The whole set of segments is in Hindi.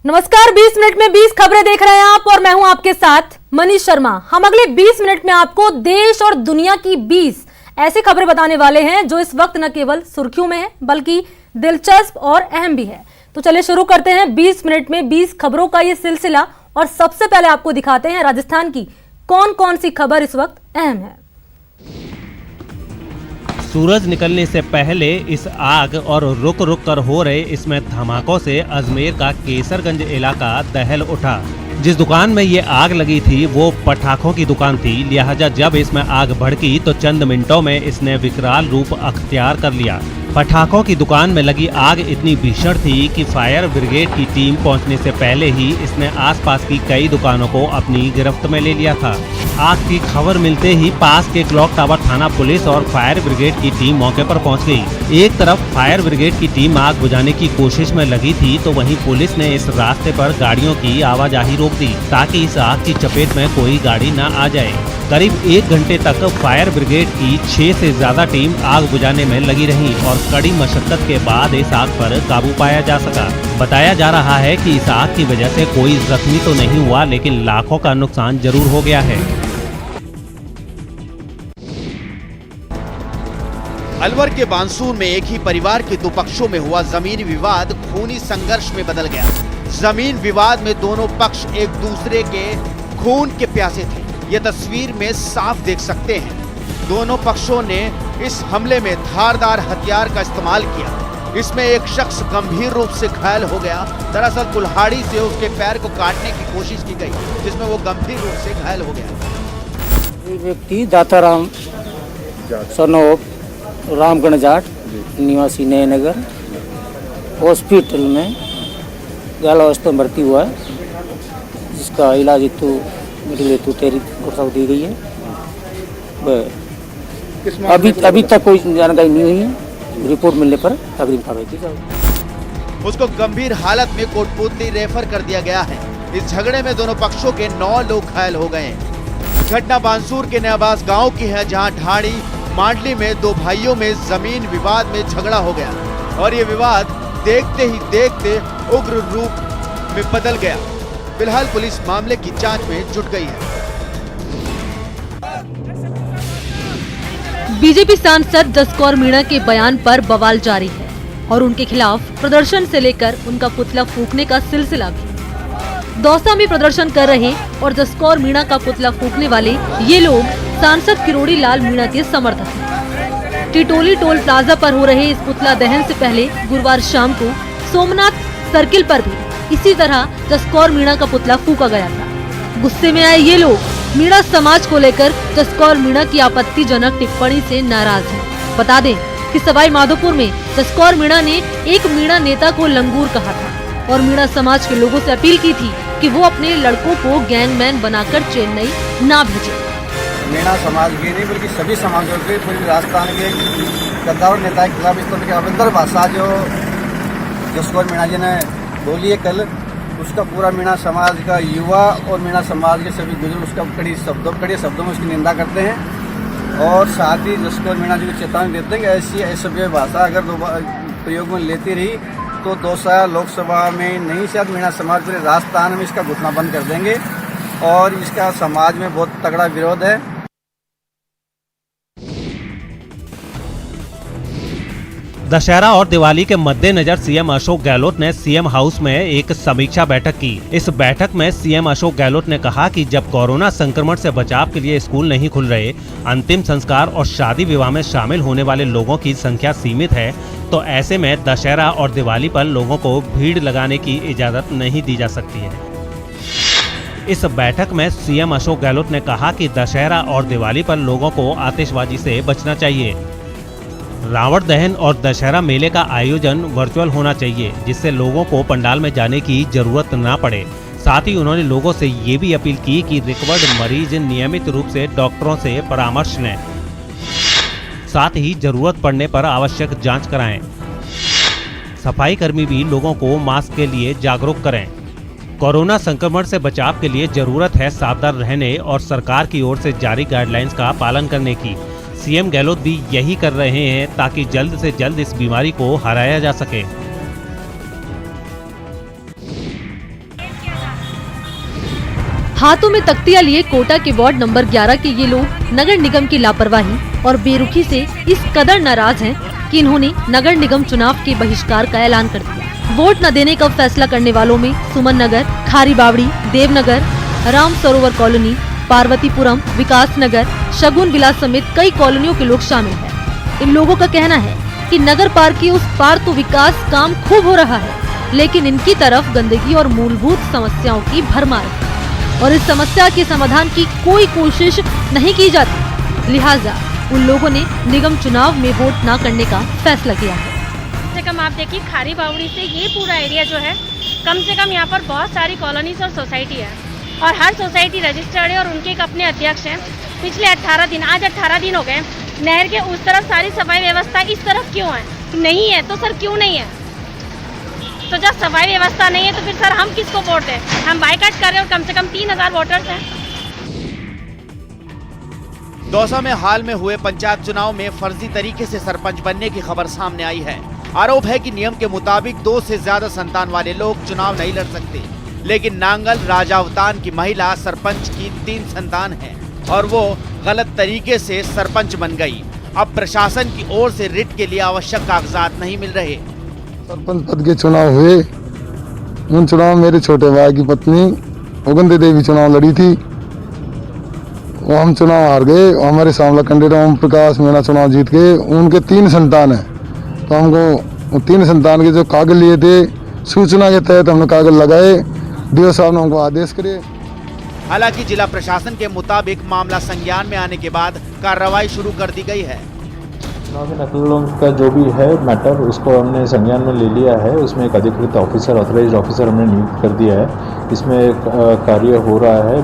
नमस्कार, 20 मिनट में 20 खबरें देख रहे हैं आप और मैं हूं आपके साथ मनीष शर्मा। हम अगले 20 मिनट में आपको देश और दुनिया की 20 ऐसी खबरें बताने वाले हैं जो इस वक्त न केवल सुर्खियों में है बल्कि दिलचस्प और अहम भी है। तो चलिए शुरू करते हैं 20 मिनट में 20 खबरों का ये सिलसिला और सबसे पहले आपको दिखाते हैं राजस्थान की कौन कौन सी खबर इस वक्त अहम है। सूरज निकलने से पहले इस आग और रुक रुक कर हो रहे इसमें धमाकों से अजमेर का केसरगंज इलाका दहल उठा। जिस दुकान में ये आग लगी थी वो पटाखों की दुकान थी, लिहाजा जब इसमें आग भड़की तो चंद मिनटों में इसने विकराल रूप अख्तियार कर लिया। पटाखों की दुकान में लगी आग इतनी भीषण थी कि फायर ब्रिगेड की टीम पहुंचने से पहले ही इसने आसपास की कई दुकानों को अपनी गिरफ्त में ले लिया था। आग की खबर मिलते ही पास के क्लॉक टावर थाना पुलिस और फायर ब्रिगेड की टीम मौके पर पहुंच गई। एक तरफ फायर ब्रिगेड की टीम आग बुझाने की कोशिश में लगी थी तो वहीं पुलिस ने इस रास्ते पर गाड़ियों की आवाजाही रोक दी ताकि इस आग की चपेट में कोई गाड़ी न आ जाए। करीब 1 घंटे तक फायर ब्रिगेड की 6 से ज्यादा टीम आग बुझाने में लगी रही और कड़ी मशक्कत के बाद इस आग पर काबू पाया जा सका। बताया जा रहा है कि इस आग की वजह से कोई जख्मी तो नहीं हुआ, लेकिन लाखों का नुकसान जरूर हो गया है। अलवर के बानसूर में एक ही परिवार के दो पक्षों में हुआ जमीनी विवाद खूनी संघर्ष में बदल गया। जमीन विवाद में दोनों पक्ष एक दूसरे के खून के प्यासे थे, ये तस्वीर में साफ देख सकते हैं। दोनों पक्षों ने इस हमले में धारदार हथियार का इस्तेमाल किया। इसमें एक शख्स गंभीर रूप से घायल हो गया। दरअसल कुल्हाड़ी से उसके पैर को काटने की कोशिश की गई, जिसमें वो गंभीर रूप से घायल हो गया। एक व्यक्ति दाताराम सनोप रामगढ़ जाट निवासी नए नगर हॉस्पिटल में घायल अवस्था में भर्ती हुआ है, जिसका इलाज हेतु मेडिकल हेतु तैयारी दी गई है। अभी तक कोई जानकारी नहीं हुई है। रिपोर्ट मिलने पर अग्रिम कार्रवाई की जाएगी। उसको गंभीर हालत में कोटपुतली रेफर कर दिया गया है। इस झगड़े में दोनों पक्षों के 9 लोग घायल हो गए हैं। घटना बानसूर के नयाबास गांव की है, जहां ढाड़ी मांडली में दो भाइयों में जमीन विवाद में झगड़ा हो गया और ये विवाद देखते ही देखते उग्र रूप में बदल गया। फिलहाल पुलिस मामले की जांच में जुट गई है। बीजेपी सांसद जसकौर मीणा के बयान पर बवाल जारी है और उनके खिलाफ प्रदर्शन से लेकर उनका पुतला फूंकने का सिलसिला भी। दौसा में प्रदर्शन कर रहे और जसकौर मीणा का पुतला फूंकने वाले ये लोग सांसद किरोड़ी लाल मीणा के समर्थक हैं। टिटोली टोल प्लाजा पर हो रहे इस पुतला दहन से पहले गुरुवार शाम को सोमनाथ सर्किल पर भी इसी तरह जसकौर मीणा का पुतला फूंका गया था। गुस्से में आए ये लोग मीणा समाज को लेकर जसकौर मीणा की आपत्तिजनक टिप्पणी से नाराज हैं। बता दें कि सवाई माधोपुर में जसकौर मीणा ने एक मीणा नेता को लंगूर कहा था और मीणा समाज के लोगों से अपील की थी कि वो अपने लड़कों को गैंगमैन बनाकर चेन्नई ना भेजें। मीणा समाज के नहीं बल्कि सभी समाजों के, पूरे राजस्थान के कद्दावर नेता के खिलाफ इस तरह की अभद्र भाषा जो जसकौर मीणा जी ने बोली है कल, उसका पूरा मीणा समाज का युवा और मीणा समाज के सभी बुजुर्ग उसका कड़ी शब्दों में उसकी निंदा करते हैं और साथ ही जसकौर मीणा जी को चेतावनी देते हैं कि ऐसी असभ्य भाषा अगर प्रयोग में लेती रही तो दौसा लोकसभा में नहीं, शायद मीणा समाज पूरे राजस्थान में इसका घुटना बंद कर देंगे और इसका समाज में बहुत तगड़ा विरोध है। दशहरा और दिवाली के मद्देनजर सीएम अशोक गहलोत ने सीएम हाउस में एक समीक्षा बैठक की। इस बैठक में सीएम अशोक गहलोत ने कहा कि जब कोरोना संक्रमण से बचाव के लिए स्कूल नहीं खुल रहे, अंतिम संस्कार और शादी विवाह में शामिल होने वाले लोगों की संख्या सीमित है, तो ऐसे में दशहरा और दिवाली पर लोगों को भीड़ लगाने की इजाजत नहीं दी जा सकती है। इस बैठक में सीएम अशोक गहलोत ने कहा कि दशहरा और दिवाली पर लोगों को आतिशबाजी से बचना चाहिए। रावण दहन और दशहरा मेले का आयोजन वर्चुअल होना चाहिए, जिससे लोगों को पंडाल में जाने की जरूरत ना पड़े। साथ ही उन्होंने लोगों से ये भी अपील की कि रिकवर्ड मरीज नियमित रूप से डॉक्टरों से परामर्श लें, साथ ही जरूरत पड़ने पर आवश्यक जांच कराएं। सफाई कर्मी भी लोगों को मास्क के लिए जागरूक करें। कोरोना संक्रमण से बचाव के लिए जरूरत है सावधान रहने और सरकार की ओर से जारी गाइडलाइंस का पालन करने की। सीएम गहलोत भी यही कर रहे हैं ताकि जल्द से जल्द इस बीमारी को हराया जा सके। हाथों में तख्तियां लिए कोटा के वार्ड नंबर 11 के ये लोग नगर निगम की लापरवाही और बेरुखी से इस कदर नाराज हैं कि इन्होंने नगर निगम चुनाव के बहिष्कार का ऐलान कर दिया। वोट न देने का फैसला करने वालों में सुमन नगर, खारी बावड़ी, देवनगर, राम सरोवर कॉलोनी, पार्वतीपुरम, विकास नगर, शगुन विलास समेत कई कॉलोनियों के लोग शामिल हैं। इन लोगों का कहना है कि नगर पार के उस पार तो विकास काम खूब हो रहा है, लेकिन इनकी तरफ गंदगी और मूलभूत समस्याओं की भरमार है और इस समस्या के समाधान की कोई कोशिश नहीं की जाती। लिहाजा उन लोगों ने निगम चुनाव में वोट न करने का फैसला किया है। कम से कम आप देखिए खारी बावड़ी से ये पूरा एरिया जो है, कम से कम यहाँ पर बहुत सारी कॉलोनीज और सोसाइटी है और हर सोसाइटी रजिस्टर्ड है और उनके एक अपने अध्यक्ष हैं। पिछले 18 दिन, आज 18 दिन हो गए, नहर के उस तरफ सारी सफाई व्यवस्था इस तरफ क्यों है? नहीं है तो सर क्यों नहीं है? तो जब सफाई व्यवस्था नहीं है तो फिर सर हम किसको वोट दें? हम बाइकाट कर रहे हैं और कम से कम 3000 वोटर्स हैं। दौसा में हाल में हुए पंचायत चुनाव में फर्जी तरीके से सरपंच बनने की खबर सामने आई है। आरोप है कि नियम के मुताबिक 2 से ज्यादा संतान वाले लोग चुनाव नहीं लड़ सकते, लेकिन नांगल राजावतान की महिला सरपंच की 3 संतान है और वो गलत तरीके से सरपंच बन गई। अब प्रशासन की ओर से रिट के लिए आवश्यक कागजात नहीं मिल रहे। सरपंच पद के चुनाव हुए, उन चुनाव में मेरे छोटे भाई की पत्नी उगंदी देवी चुनाव लड़ी थी, वो हम चुनाव हार गए। हमारे सामला कैंडिडेट ओम प्रकाश मीणा चुनाव जीत गए। उनके 3 संतान हैं, तो हमको 3 संतान के जो कागज लिए थे, सूचना के तहत हमने कागज लगाए, डीओ साहब ने हमको आदेश करे। हालांकि जिला प्रशासन के मुताबिक मामला संज्ञान में आने के बाद कार्रवाई शुरू कर दी गई है। चुनाव के नकलों का जो भी है मैटर, उसको हमने संज्ञान में ले लिया है। उसमें एक अधिकृत ऑफिसर, ऑथराइज्ड ऑफिसर हमने नियुक्त कर दिया है। इसमें कार्य हो रहा है,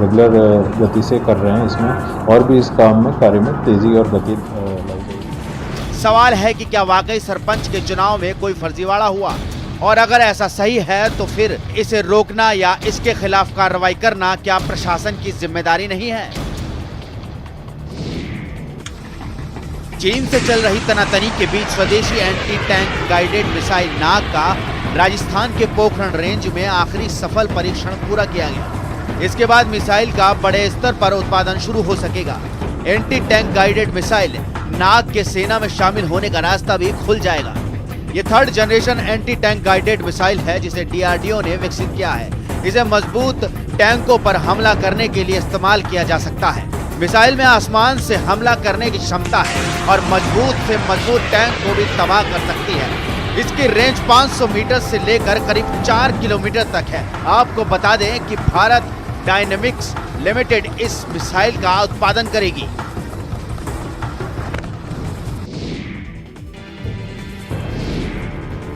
रेगुलर गति से कर रहे हैं। इसमें और भी इस काम में कार्य में तेजी और गति लाई गई। सवाल है कि क्या वाकई सरपंच के चुनाव में कोई फर्जीवाड़ा हुआ, और अगर ऐसा सही है तो फिर इसे रोकना या इसके खिलाफ कार्रवाई करना क्या प्रशासन की जिम्मेदारी नहीं है? चीन से चल रही तनातनी के बीच स्वदेशी एंटी टैंक गाइडेड मिसाइल नाग का राजस्थान के पोखरण रेंज में आखिरी सफल परीक्षण पूरा किया गया। इसके बाद मिसाइल का बड़े स्तर पर उत्पादन शुरू हो सकेगा। एंटी टैंक गाइडेड मिसाइल नाग के सेना में शामिल होने का रास्ता भी खुल जाएगा। ये 3rd generation anti tank guided missile है जिसे DRDO ने विकसित किया है। इसे मजबूत टैंकों पर हमला करने के लिए इस्तेमाल किया जा सकता है। मिसाइल में आसमान से हमला करने की क्षमता है और मजबूत से मजबूत टैंक को भी तबाह कर सकती है। इसकी रेंज 500 मीटर से लेकर करीब 4 किलोमीटर तक है। आपको बता दें कि भारत डायनेमिक्स लिमिटेड इस मिसाइल का उत्पादन करेगी।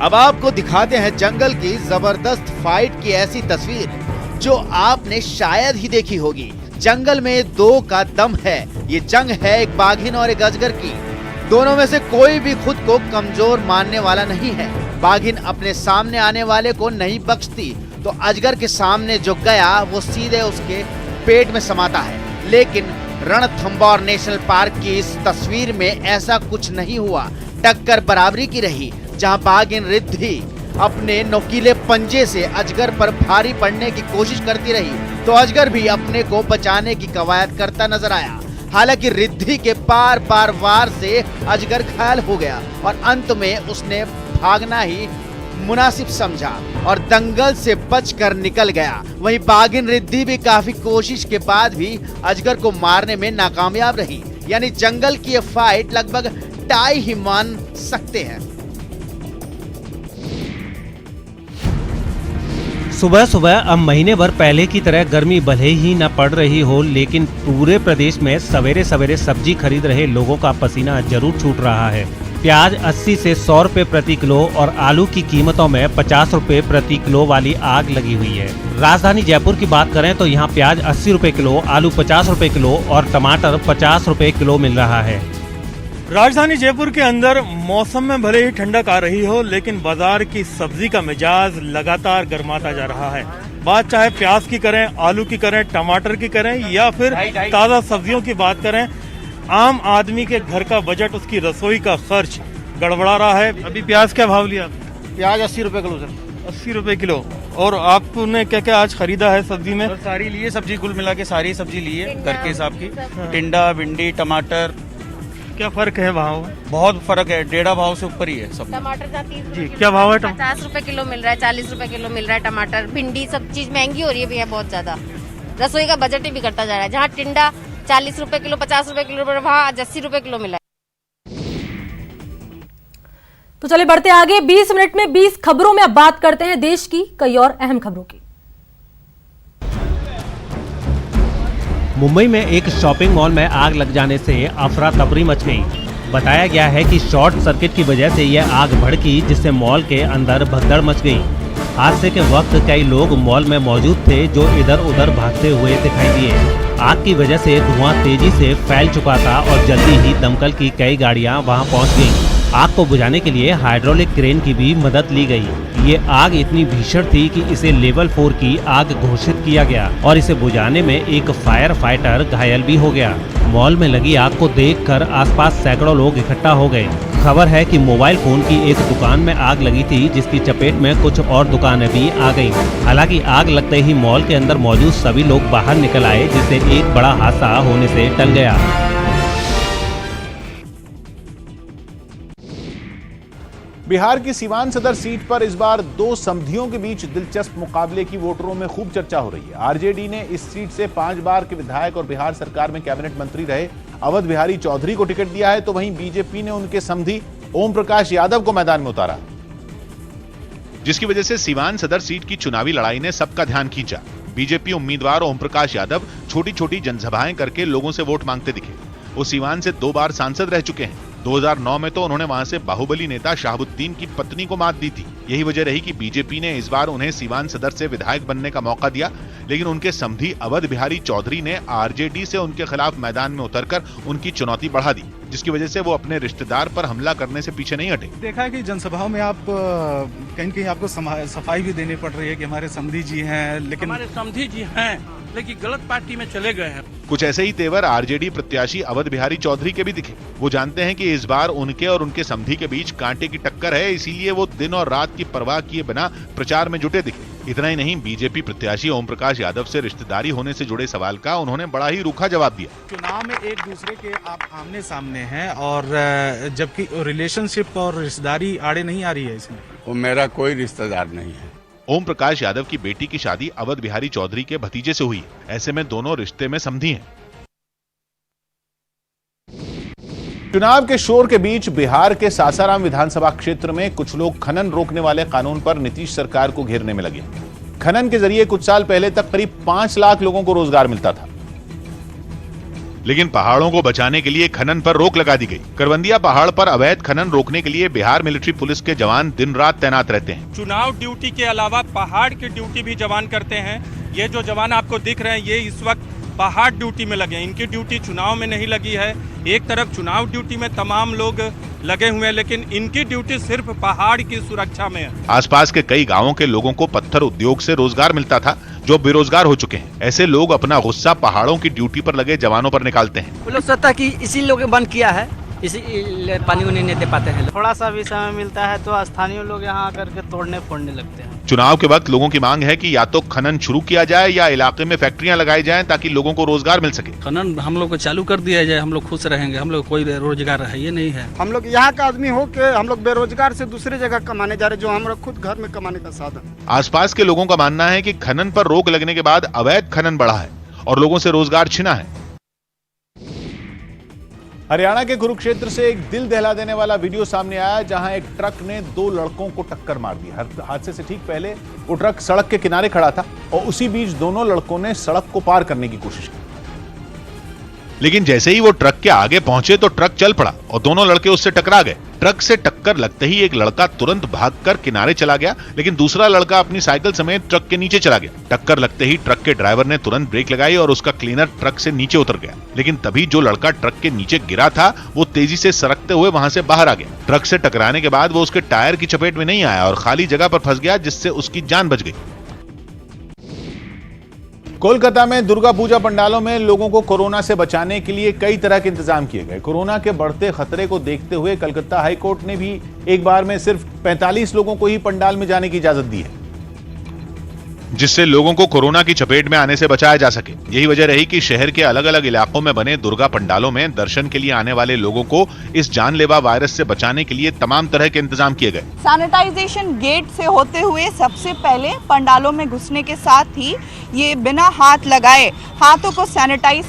अब आपको दिखाते हैं जंगल की जबरदस्त फाइट की ऐसी तस्वीर जो आपने शायद ही देखी होगी। जंगल में 2 का दम है। ये जंग है एक बाघिन और एक अजगर की। दोनों में से कोई भी खुद को कमजोर मानने वाला नहीं है। बाघिन अपने सामने आने वाले को नहीं बख्शती, तो अजगर के सामने जो गया वो सीधे उसके पेट में समाता है। लेकिन रणथंभौर नेशनल पार्क की इस तस्वीर में ऐसा कुछ नहीं हुआ। टक्कर बराबरी की रही, जहां बाघिन रिद्धि अपने नोकीले पंजे से अजगर पर भारी पड़ने की कोशिश करती रही, तो अजगर भी अपने को बचाने की कवायद करता नजर आया। हालांकि रिद्धि के पार पार वार से अजगर घायल हो गया और अंत में उसने भागना ही मुनासिब समझा और दंगल से बचकर निकल गया। वहीं बाघिन रिद्धि भी काफी कोशिश के बाद भी अजगर को मारने में नाकामयाब रही। यानी जंगल की ये फाइट लगभग टाई ही मान सकते हैं। सुबह सुबह अब महीने भर पहले की तरह गर्मी भले ही न पड़ रही हो, लेकिन पूरे प्रदेश में सवेरे सवेरे सब्जी खरीद रहे लोगों का पसीना जरूर छूट रहा है। प्याज 80 से 100 रुपए प्रति किलो और आलू की कीमतों में 50 रुपए प्रति किलो वाली आग लगी हुई है। राजधानी जयपुर की बात करें तो यहाँ प्याज 80 रुपए किलो, आलू 50 रुपए किलो और टमाटर 50 रुपए किलो मिल रहा है। राजधानी जयपुर के अंदर मौसम में भले ही ठंडक आ रही हो, लेकिन बाजार की सब्जी का मिजाज लगातार गर्माता जा रहा है। बात चाहे प्याज की करें, आलू की करें, टमाटर की करें या फिर ताज़ा सब्जियों की बात करें, आम आदमी के घर का बजट, उसकी रसोई का खर्च गड़बड़ा रहा है। अभी प्याज क्या भाव लिया? प्याज 80 रुपए किलो सर। 80 रुपए किलो। और आपने क्या क्या आज खरीदा है सब्जी में? सारी लिए सब्जी, कुल मिला के सारी सब्जी लिए घर के हिसाब की। टिंडा, भिंडी, टमाटर। क्या फर्क है भाव? बहुत फर्क है, 1.5 भाव से ऊपर ही है सब। टमाटर का 30 जी, क्या भाव है? 50 रुपए किलो मिल रहा है, 40 रुपए किलो मिल रहा है टमाटर। भिंडी सब चीज महंगी हो रही है भैया, बहुत ज्यादा। रसोई का बजट ही बिगड़ता जा रहा है। जहाँ टिंडा 40 रुपए किलो, 50 रुपए किलो, वहाँ 80 रुपए किलो मिला है। तो चलिए बढ़ते आगे। 20 मिनट में 20 खबरों में अब बात करते हैं देश की कई और अहम खबरों की। मुंबई में एक शॉपिंग मॉल में आग लग जाने से अफरा तफरी मच गई। बताया गया है कि शॉर्ट सर्किट की वजह से यह आग भड़की, जिससे मॉल के अंदर भगदड़ मच गई। हादसे के वक्त कई लोग मॉल में मौजूद थे जो इधर उधर भागते हुए दिखाई दिए। आग की वजह से धुआं तेजी से फैल चुका था और जल्दी ही दमकल की कई गाड़ियां वहां पहुंच गईं। आग को बुझाने के लिए हाइड्रोलिक क्रेन की भी मदद ली गई। ये आग इतनी भीषण थी कि इसे लेवल 4 की आग घोषित किया गया और इसे बुझाने में एक फायर फाइटर घायल भी हो गया। मॉल में लगी आग को देखकर आसपास सैकड़ों लोग इकट्ठा हो गए। खबर है कि मोबाइल फोन की एक दुकान में आग लगी थी, जिसकी चपेट में कुछ और दुकानें भी आ गईं। हालांकि आग लगते ही मॉल के अंदर मौजूद सभी लोग बाहर निकल आए, जिससे एक बड़ा हादसा होने से टल गया। बिहार की सीवान सदर सीट पर इस बार दो समधियों के बीच दिलचस्प मुकाबले की वोटरों में खूब चर्चा हो रही है। आरजेडी ने इस सीट से 5 बार के विधायक और बिहार सरकार में कैबिनेट मंत्री रहे अवध बिहारी चौधरी को टिकट दिया है, तो वहीं बीजेपी ने उनके समधी ओम प्रकाश यादव को मैदान में उतारा, जिसकी वजह से सीवान सदर सीट की चुनावी लड़ाई ने सबका ध्यान खींचा। बीजेपी उम्मीदवार ओम प्रकाश यादव छोटी छोटी जनसभाएं करके लोगों से वोट मांगते दिखे। वो सीवान से 2 बार सांसद रह चुके हैं। 2009 में तो उन्होंने वहां से बाहुबली नेता शाहबुद्दीन की पत्नी को मात दी थी। यही वजह रही कि बीजेपी ने इस बार उन्हें सीवान सदर से विधायक बनने का मौका दिया, लेकिन उनके समधी अवध बिहारी चौधरी ने आरजेडी से उनके खिलाफ मैदान में उतरकर उनकी चुनौती बढ़ा दी, जिसकी वजह से वो अपने रिश्तेदार पर हमला करने से पीछे नहीं हटे। देखा है कि जनसभाओं में आप कहीं कहीं आपको सफाई भी देनी पड़ रही है कि हमारे समधी जी हैं, लेकिन हमारे समधी जी हैं लेकिन गलत पार्टी में चले गए हैं। कुछ ऐसे ही तेवर आरजेडी प्रत्याशी अवध बिहारी चौधरी के भी दिखे। वो जानते हैं कि इस बार उनके और उनके समधी के बीच कांटे की टक्कर है, इसीलिए वो दिन और रात की परवाह किए बिना प्रचार में जुटे दिखे। इतना ही नहीं, बीजेपी प्रत्याशी ओम प्रकाश यादव से रिश्तेदारी होने से जुड़े सवाल का उन्होंने बड़ा ही रूखा जवाब दिया। चुनाव में एक दूसरे के आप आमने सामने हैं और जबकि रिलेशनशिप और रिश्तेदारी आड़े नहीं आ रही है इसमें। वो मेरा कोई रिश्तेदार नहीं है। ओम प्रकाश यादव की बेटी की शादी अवध बिहारी चौधरी के भतीजे से हुई। ऐसे में दोनों रिश्ते में समधी हैं। चुनाव के शोर के बीच बिहार के सासाराम विधानसभा क्षेत्र में कुछ लोग खनन रोकने वाले कानून पर नीतीश सरकार को घेरने में लगे। खनन के जरिए कुछ साल पहले तक करीब 5 लाख लोगों को रोजगार मिलता था, लेकिन पहाड़ों को बचाने के लिए खनन पर रोक लगा दी गई। करवंदिया पहाड़ पर अवैध खनन रोकने के लिए बिहार मिलिट्री पुलिस के जवान दिन रात तैनात रहते हैं। चुनाव ड्यूटी के अलावा पहाड़ की ड्यूटी भी जवान करते हैं। ये जो जवान आपको दिख रहे हैं, ये इस वक्त पहाड़ ड्यूटी में लगे हैं। इनकी ड्यूटी चुनाव में नहीं लगी है। एक तरफ चुनाव ड्यूटी में तमाम लोग लगे हुए हैं, लेकिन इनकी ड्यूटी सिर्फ पहाड़ की सुरक्षा में है। आसपास के कई गांवों के लोगों को पत्थर उद्योग से रोजगार मिलता था, जो बेरोजगार हो चुके हैं। ऐसे लोग अपना गुस्सा पहाड़ों की ड्यूटी पर लगे जवानों पर निकालते हैं। वो लोग सोचता कि इसी लोग बंद किया है, इसी पानी उन्हें नहीं दे पाते हैं। थोड़ा सा भी समय मिलता है तो स्थानीय लोग यहाँ आकर के तोड़ने फोड़ने लगते हैं। चुनाव के वक्त लोगों की मांग है कि या तो खनन शुरू किया जाए या इलाके में फैक्ट्रियां लगाई जाएं, ताकि लोगों को रोजगार मिल सके। खनन हम लोग को चालू कर दिया जाए, हम लोग खुश रहेंगे। हम लोग कोई रोजगार है ये नहीं है। हम लोग यहाँ का आदमी हो के हम लोग बेरोजगार से दूसरी जगह कमाने जा रहे, जो हम लोग खुद घर में कमाने का साधन। आसपास के लोगों का मानना है कि खनन पर रोक लगने के बाद अवैध खनन बढ़ा है और लोगों से रोजगार छिना है। हरियाणा के कुरुक्षेत्र से एक दिल दहला देने वाला वीडियो सामने आया, जहां एक ट्रक ने 2 लड़कों को टक्कर मार दी। हादसे से ठीक पहले वो ट्रक सड़क के किनारे खड़ा था और उसी बीच दोनों लड़कों ने सड़क को पार करने की कोशिश की, लेकिन जैसे ही वो ट्रक के आगे पहुंचे तो ट्रक चल पड़ा और दोनों लड़के उससे टकरा गए। ट्रक से टक्कर लगते ही एक लड़का तुरंत भागकर किनारे चला गया, लेकिन दूसरा लड़का अपनी साइकिल समेत ट्रक के नीचे चला गया। टक्कर लगते ही ट्रक के ड्राइवर ने तुरंत ब्रेक लगाई और उसका क्लीनर ट्रक से नीचे उतर गया, लेकिन तभी जो लड़का ट्रक के नीचे गिरा था वो तेजी से सरकते हुए वहां से बाहर आ गया। ट्रक से टकराने के बाद वो उसके टायर की चपेट में नहीं आया और खाली जगह पर फंस गया, जिससे उसकी जान बच गई। कोलकाता में दुर्गा पूजा पंडालों में लोगों को कोरोना से बचाने के लिए कई तरह के इंतजाम किए गए। कोरोना के बढ़ते खतरे को देखते हुए कलकत्ता हाई कोर्ट ने भी एक बार में सिर्फ 45 लोगों को ही पंडाल में जाने की इजाजत दी है, जिससे लोगों को कोरोना की चपेट में आने से बचाया जा सके। यही वजह रही कि शहर के अलग अलग इलाकों में बने दुर्गा पंडालों में दर्शन के लिए आने वाले लोगों को इस जानलेवा वायरस से बचाने के लिए तमाम तरह के इंतजाम किए गए। सैनिटाइजेशन गेट से होते हुए सबसे पहले पंडालों में घुसने के साथ ही ये बिना हाथ लगाए हाथों को सैनिटाइज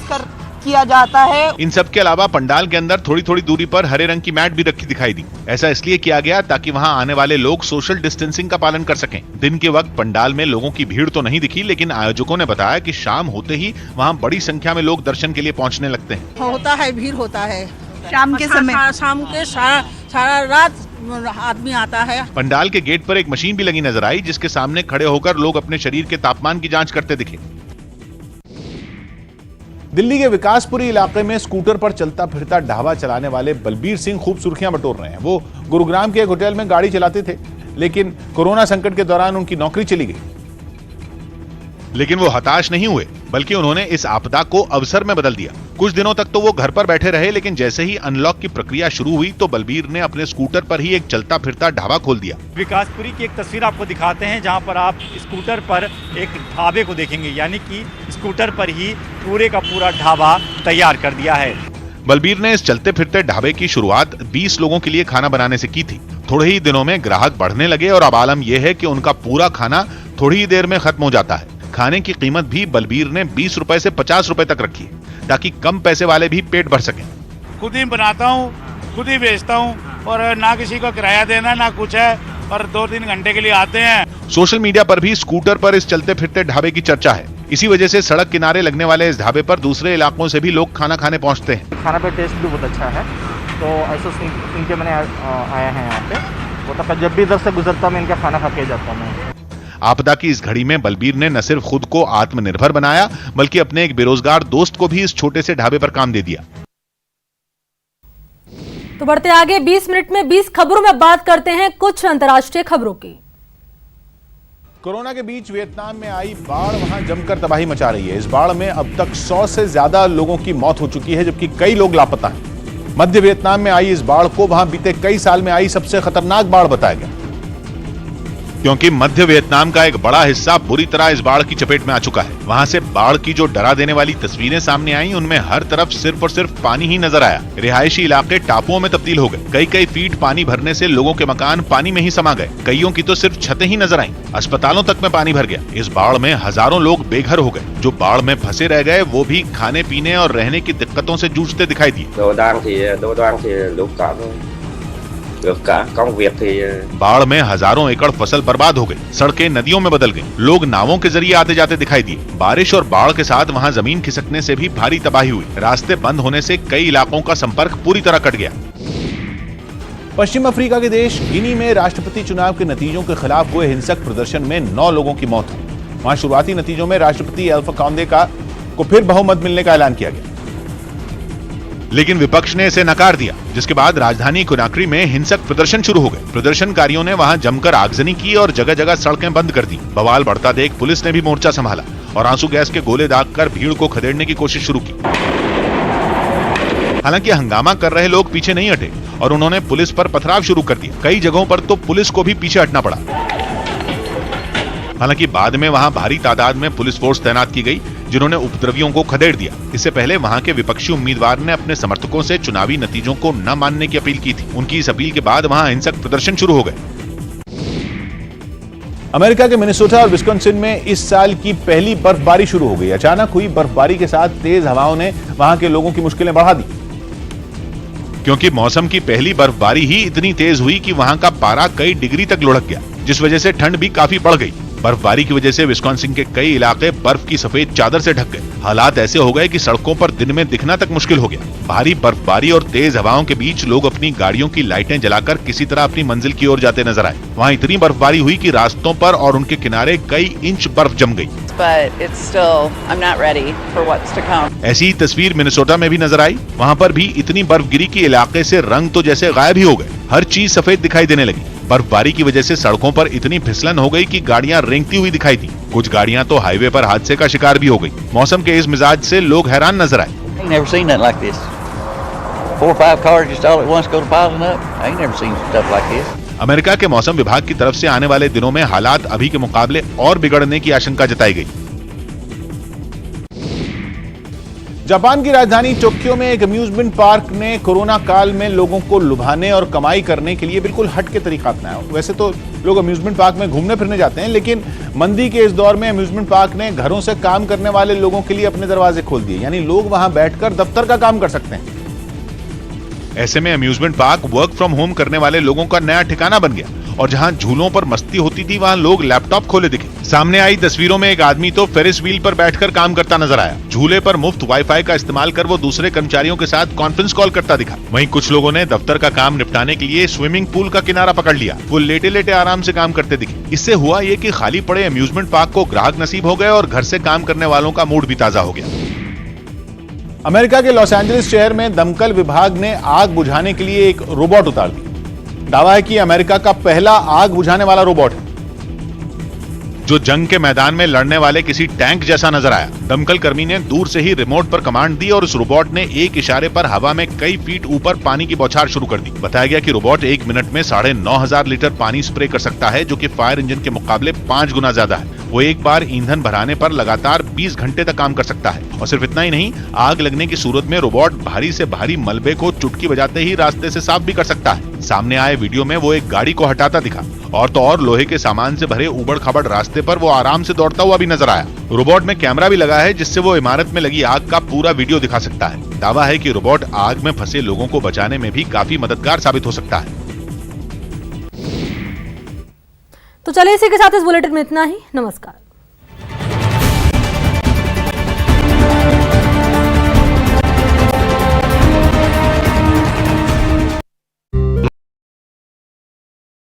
किया जाता है। इन सब के अलावा पंडाल के अंदर थोड़ी थोड़ी दूरी पर हरे रंग की मैट भी रखी दिखाई दी। ऐसा इसलिए किया गया ताकि वहां आने वाले लोग सोशल डिस्टेंसिंग का पालन कर सकें। दिन के वक्त पंडाल में लोगों की भीड़ तो नहीं दिखी, लेकिन आयोजकों ने बताया कि शाम होते ही वहां बड़ी संख्या में लोग दर्शन के लिए पहुंचने लगते हैं। होता है, भीड़ होता है शाम के समय, शाम के सारा रात आदमी आता है। पंडाल के गेट पर एक मशीन भी लगी नजर आई, जिसके सामने खड़े होकर लोग अपने शरीर के तापमान की जांच करते दिखे। दिल्ली के विकासपुरी इलाके में स्कूटर पर चलता फिरता ढाबा चलाने वाले बलबीर सिंह खूब सुर्खियां बटोर रहे हैं। वो गुरुग्राम के एक होटल में गाड़ी चलाते थे, लेकिन कोरोना संकट के दौरान उनकी नौकरी चली गई। लेकिन वो हताश नहीं हुए, बल्कि उन्होंने इस आपदा को अवसर में बदल दिया। कुछ दिनों तक तो वो घर पर बैठे रहे, लेकिन जैसे ही अनलॉक की प्रक्रिया शुरू हुई तो बलबीर ने अपने स्कूटर पर ही एक चलता फिरता ढाबा खोल दिया। विकासपुरी की एक तस्वीर आपको दिखाते हैं, जहां पर आप स्कूटर पर एक ढाबे को देखेंगे, यानी कि स्कूटर पर ही पूरे का पूरा ढाबा तैयार कर दिया है। बलबीर ने इस चलते फिरते ढाबे की शुरुआत 20 लोगों के लिए खाना बनाने से की थी। थोड़े ही दिनों में ग्राहक बढ़ने लगे और अब आलम यह है कि उनका पूरा खाना थोड़ी ही देर में खत्म हो जाता है। खाने की कीमत भी बलबीर ने 20 रुपए से 50 रुपए तक रखी है, ताकि कम पैसे वाले भी पेट भर सकें। खुद ही बनाता हूँ, खुद ही बेचता हूँ, और ना किसी को किराया देना ना कुछ है, और 2-3 घंटे के लिए आते हैं। सोशल मीडिया पर भी स्कूटर पर इस चलते फिरते ढाबे की चर्चा है। इसी वजह से सड़क किनारे लगने वाले इस ढाबे पर दूसरे इलाकों से भी लोग खाना खाने पहुँचते हैं। खाना का टेस्ट भी बहुत अच्छा है, तो ऐसा सुन के मैंने आया है यहाँ पे। वो तो जब भी इधर से गुजरता मैं इनका खाना खा के जाता हूँ। आपदा की इस घड़ी में बलबीर ने न सिर्फ खुद को आत्मनिर्भर बनाया, बल्कि अपने एक बेरोजगार दोस्त को भी इस छोटे से ढाबे पर काम दे दिया। तो बढ़ते आगे 20 मिनट में 20 खबरों में बात करते हैं कुछ अंतर्राष्ट्रीय खबरों की। कोरोना के बीच वियतनाम में आई बाढ़ वहां जमकर तबाही मचा रही है। इस बाढ़ में अब तक 100 से ज्यादा लोगों की मौत हो चुकी है, जबकि कई लोग लापता हैं। मध्य वियतनाम में आई इस बाढ़ को वहां बीते कई साल में आई सबसे खतरनाक बाढ़ बताया गया, क्योंकि मध्य वियतनाम का एक बड़ा हिस्सा बुरी तरह इस बाढ़ की चपेट में आ चुका है। वहां से बाढ़ की जो डरा देने वाली तस्वीरें सामने आई, उनमें हर तरफ सिर्फ और सिर्फ पानी ही नजर आया। रिहायशी इलाके टापुओं में तब्दील हो गए। कई फीट पानी भरने से लोगों के मकान पानी में ही समा गए। कईयों की तो सिर्फ छतें ही नजर आईं। अस्पतालों तक में पानी भर गया। इस बाढ़ में हजारों लोग बेघर हो गए। जो बाढ़ में फंसे रह गए वो भी खाने पीने और रहने की दिक्कतों से जूझते दिखाई दिए। बाढ़ में हजारों एकड़ फसल बर्बाद हो गई। सड़कें नदियों में बदल गई। लोग नावों के जरिए आते जाते दिखाई दिए। बारिश और बाढ़ के साथ वहां जमीन खिसकने से भी भारी तबाही हुई। रास्ते बंद होने से कई इलाकों का संपर्क पूरी तरह कट गया। पश्चिम अफ्रीका के देश गिनी में राष्ट्रपति चुनाव के नतीजों के खिलाफ हुए हिंसक प्रदर्शन में 9 लोगों की मौत हुई। वहां शुरुआती नतीजों में राष्ट्रपति अल्फा कांडे को फिर बहुमत मिलने का ऐलान किया गया, लेकिन विपक्ष ने इसे नकार दिया, जिसके बाद राजधानी कोनाक्री में हिंसक प्रदर्शन शुरू हो गए। प्रदर्शनकारियों ने वहां जमकर आगजनी की और जगह जगह सड़कें बंद कर दी। बवाल बढ़ता देख पुलिस ने भी मोर्चा संभाला और आंसू गैस के गोले दागकर भीड़ को खदेड़ने की कोशिश शुरू की। हालांकि हंगामा कर रहे लोग पीछे नहीं हटे और उन्होंने पुलिस पर पथराव शुरू कर दिया। कई जगहों पर तो पुलिस को भी पीछे हटना पड़ा। हालांकि बाद में वहां भारी तादाद में पुलिस फोर्स तैनात की गई, जिन्होंने उपद्रवियों को खदेड़ दिया। इससे पहले वहां के विपक्षी उम्मीदवार ने अपने समर्थकों से चुनावी नतीजों को न मानने की अपील की थी। उनकी इस अपील के बाद वहां हिंसक प्रदर्शन शुरू हो गए। अमेरिका के मिनेसोटा और विस्कॉन्सिन में इस साल की पहली बर्फबारी शुरू हो गई। अचानक हुई बर्फबारी के साथ तेज हवाओं ने वहां के लोगों की मुश्किलें बढ़ा दी, क्योंकि मौसम की पहली बर्फबारी ही इतनी तेज हुई कि वहां का पारा कई डिग्री तक लुढ़क गया, जिस वजह से ठंड भी काफी बढ़ गई। बर्फबारी की वजह से विस्कॉन्सिन के कई इलाके बर्फ की सफेद चादर से ढक गए। हालात ऐसे हो गए कि सड़कों पर दिन में दिखना तक मुश्किल हो गया। भारी बर्फबारी और तेज हवाओं के बीच लोग अपनी गाड़ियों की लाइटें जलाकर किसी तरह अपनी मंजिल की ओर जाते नजर आए। वहाँ इतनी बर्फबारी हुई कि रास्तों पर और उनके किनारे कई इंच बर्फ जम गई। ऐसी तस्वीर मिनेसोटा में भी नजर आई। वहाँ पर भी इतनी बर्फ गिरी कि इलाके से रंग तो जैसे गायब ही हो गए। हर चीज सफेद दिखाई देने लगी। बर्फबारी की वजह से सड़कों पर इतनी फिसलन हो गई कि गाड़ियां रेंगती हुई दिखाई दी। कुछ गाड़ियां तो हाईवे पर हादसे का शिकार भी हो गई। मौसम के इस मिजाज से लोग हैरान नजर आए। Never seen nothing like this. 4 or 5 cars just all at once go piling up. I ain't never seen stuff like this. America के मौसम विभाग की तरफ से आने वाले दिनों में हालात अभी के मुकाबले और बिगड़ने की आशंका जताई गई। जापान की राजधानी टोक्यो में एक अम्यूजमेंट पार्क ने कोरोना काल में लोगों को लुभाने और कमाई करने के लिए बिल्कुल हट के तरीका अपनाया। वैसे तो लोग अम्यूजमेंट पार्क में घूमने फिरने जाते हैं, लेकिन मंदी के इस दौर में अम्यूजमेंट पार्क ने घरों से काम करने वाले लोगों के लिए अपने दरवाजे खोल दिए, यानी लोग वहां बैठकर दफ्तर का काम कर सकते हैं। ऐसे में amusement park work from home करने वाले लोगों का नया ठिकाना बन गया और जहां झूलों पर मस्ती होती थी वहां लोग लैपटॉप खोले दिखे। सामने आई तस्वीरों में एक आदमी तो फेरिस व्हील पर बैठकर काम करता नजर आया। झूले पर मुफ्त वाईफाई का इस्तेमाल कर वो दूसरे कर्मचारियों के साथ कॉन्फ्रेंस कॉल करता दिखा। वहीं कुछ लोगों ने दफ्तर का काम निपटाने के लिए स्विमिंग पूल का किनारा पकड़ लिया। वो लेटे लेटे आराम से काम करते दिखे। इससे हुआ ये कि खाली पड़े अम्यूजमेंट पार्क को ग्राहक नसीब हो गए और घर से काम करने वालों का मूड भी ताजा हो गया। अमेरिका के लॉस एंजलिस शहर में दमकल विभाग ने आग बुझाने के लिए एक रोबोट उतार दिया। दावा है कि अमेरिका का पहला आग बुझाने वाला रोबोट है, जो जंग के मैदान में लड़ने वाले किसी टैंक जैसा नजर आया। दमकल कर्मी ने दूर से ही रिमोट पर कमांड दी और उस रोबोट ने एक इशारे पर हवा में कई फीट ऊपर पानी की बौछार शुरू कर दी। बताया गया कि रोबोट 1 मिनट में 9,500 लीटर पानी स्प्रे कर सकता है, जो कि फायर इंजन के मुकाबले 5 गुना ज्यादा है। वो एक बार ईंधन भराने पर लगातार 20 घंटे तक काम कर सकता है। और सिर्फ इतना ही नहीं, आग लगने की सूरत में रोबोट भारी से भारी मलबे को चुटकी बजाते ही रास्ते से साफ भी कर सकता है। सामने आए वीडियो में वो एक गाड़ी को हटाता दिखा और तो और लोहे के सामान से भरे उबड़ खाबड़ रास्ते पर वो आराम से दौड़ता हुआ भी नजर आया। रोबोट में कैमरा भी लगा है, जिससे वो इमारत में लगी आग का पूरा वीडियो दिखा सकता है। दावा है कि रोबोट आग में फंसे लोगों को बचाने में भी काफी मददगार साबित हो सकता है। तो चलिए इसी के साथ इस बुलेटिन में इतना ही। नमस्कार।